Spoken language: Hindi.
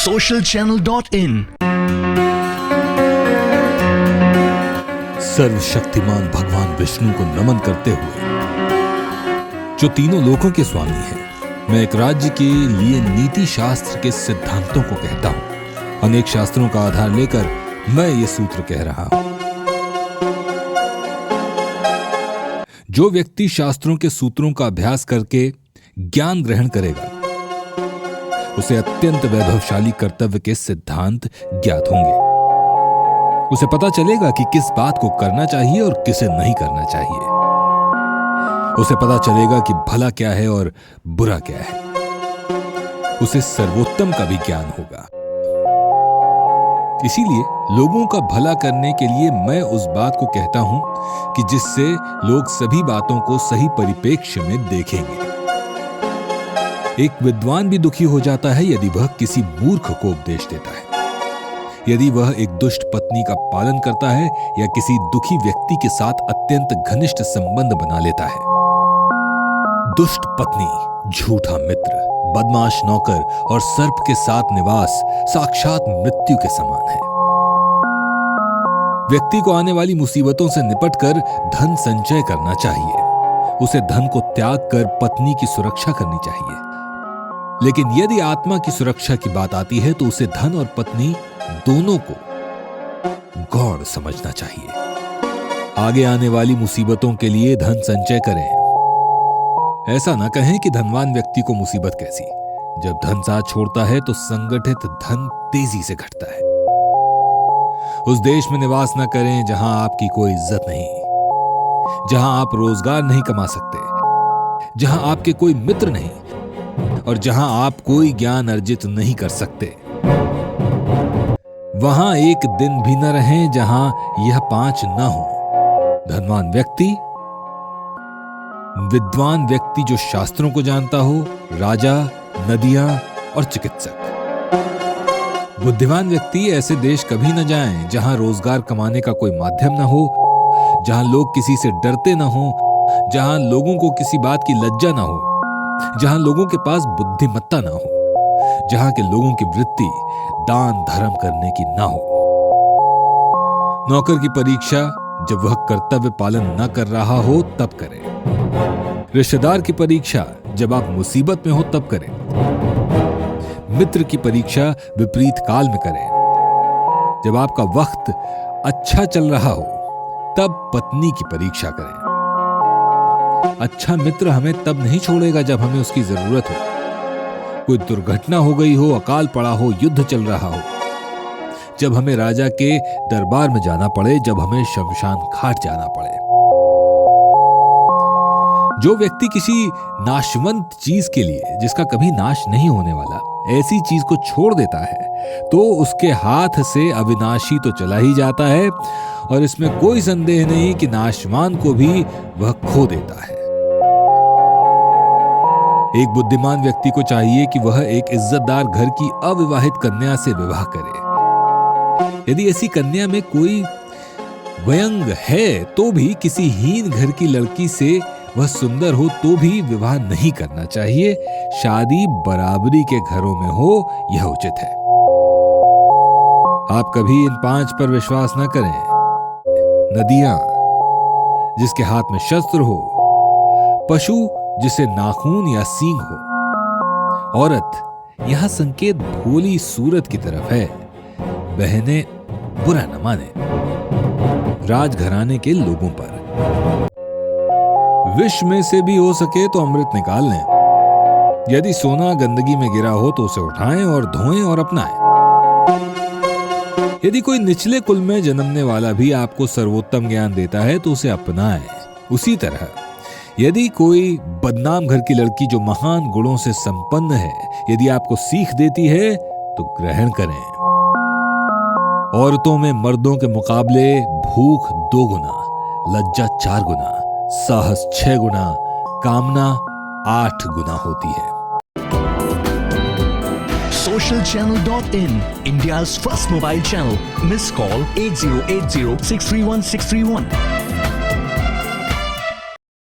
socialchannel.in। सर्वशक्तिमान भगवान विष्णु को नमन करते हुए, जो तीनों लोकों के स्वामी हैं, मैं एक राज्य के लिए नीति शास्त्र के सिद्धांतों को कहता हूं। अनेक शास्त्रों का आधार लेकर मैं ये सूत्र कह रहा हूं। जो व्यक्ति शास्त्रों के सूत्रों का अभ्यास करके ज्ञान ग्रहण करेगा, उसे अत्यंत वैभवशाली कर्तव्य के सिद्धांत ज्ञात होंगे। उसे पता चलेगा कि किस बात को करना चाहिए और किसे नहीं करना चाहिए। उसे पता चलेगा कि भला क्या है और बुरा क्या है। उसे सर्वोत्तम का भी ज्ञान होगा। इसीलिए लोगों का भला करने के लिए मैं उस बात को कहता हूं कि जिससे लोग सभी बातों को सही परिप्रेक्ष्य में देखेंगे। एक विद्वान भी दुखी हो जाता है यदि वह किसी मूर्ख को उपदेश देता है, यदि वह एक दुष्ट पत्नी का पालन करता है या किसी दुखी व्यक्ति के साथ अत्यंत घनिष्ठ संबंध बना लेता है। दुष्ट पत्नी, झूठा मित्र, बदमाश नौकर और सर्प के साथ निवास साक्षात मृत्यु के समान है। व्यक्ति को आने वाली मुसीबतों से निपटकर धन संचय करना चाहिए। उसे धन को त्याग कर पत्नी की सुरक्षा करनी चाहिए। लेकिन यदि आत्मा की सुरक्षा की बात आती है तो उसे धन और पत्नी दोनों को गौर समझना चाहिए। आगे आने वाली मुसीबतों के लिए धन संचय करें। ऐसा ना कहें कि धनवान व्यक्ति को मुसीबत कैसी। जब धन साथ छोड़ता है तो संगठित धन तेजी से घटता है। उस देश में निवास न करें जहां आपकी कोई इज्जत नहीं, जहां आप रोजगार नहीं कमा सकते, जहां आपके कोई मित्र नहीं और जहां आप कोई ज्ञान अर्जित नहीं कर सकते। वहां एक दिन भी न रहें जहां यह 5 न हो। धनवान व्यक्ति, विद्वान व्यक्ति जो शास्त्रों को जानता हो, राजा, नदियां और चिकित्सक। बुद्धिमान व्यक्ति ऐसे देश कभी न जाएं जहां रोजगार कमाने का कोई माध्यम न हो, जहां लोग किसी से डरते न हो, जहां लोगों को किसी बात की लज्जा न हो, जहां लोगों के पास बुद्धिमत्ता न हो, जहां के लोगों की वृत्ति दान धर्म करने की ना हो। नौकर की परीक्षा जब वह कर्तव्य पालन न कर रहा हो तब करें। रिश्तेदार की परीक्षा जब आप मुसीबत में हो तब करें। मित्र की परीक्षा विपरीत काल में करें। जब आपका वक्त अच्छा चल रहा हो तब पत्नी की परीक्षा करें। अच्छा मित्र हमें तब नहीं छोड़ेगा जब हमें उसकी जरूरत हो। कोई दुर्घटना हो गई हो, अकाल पड़ा हो, युद्ध चल रहा हो, जब हमें राजा के दरबार में जाना पड़े, जब हमें शमशान घाट जाना पड़े। जो व्यक्ति किसी नाशवंत चीज के लिए, जिसका कभी नाश नहीं होने वाला, ऐसी चीज को छोड़ देता है तो उसके हाथ से अविनाशी तो चला ही जाता है और इसमें कोई संदेह नहीं कि नाशवान को भी वह खो देता है। एक बुद्धिमान व्यक्ति को चाहिए कि वह एक इज्जतदार घर की अविवाहित कन्या से विवाह करे। यदि ऐसी कन्या में कोई व्यंग है तो भी किसी हीन घर की लड़की से वह सुंदर हो तो भी विवाह नहीं करना चाहिए। शादी बराबरी के घरों में हो, यह उचित है। आप कभी इन 5 पर विश्वास न करें। नदियां जिसके हाथ में शस्त्र हो, पशु जिसे नाखून या सींग हो, औरत यहां संकेत भोली सूरत की तरफ है। बहनें बुरा न माने। राजघराने के लोगों पर विष में से भी हो सके तो अमृत निकाल लें। यदि सोना गंदगी में गिरा हो तो उसे उठाएं और धोएं और अपनाएं। यदि कोई निचले कुल में जन्मने वाला भी आपको सर्वोत्तम ज्ञान देता है तो उसे अपनाएं। उसी तरह यदि कोई बदनाम घर की लड़की जो महान गुणों से संपन्न है, यदि आपको सीख देती है तो ग्रहण करें। औरतों में मर्दों के मुकाबले भूख 2 गुना, लज्जा 4 गुना, साहस 6 गुना, कामना 8 गुना होती है। socialchannel.in, India's first mobile channel. Miss call 8080 631 631.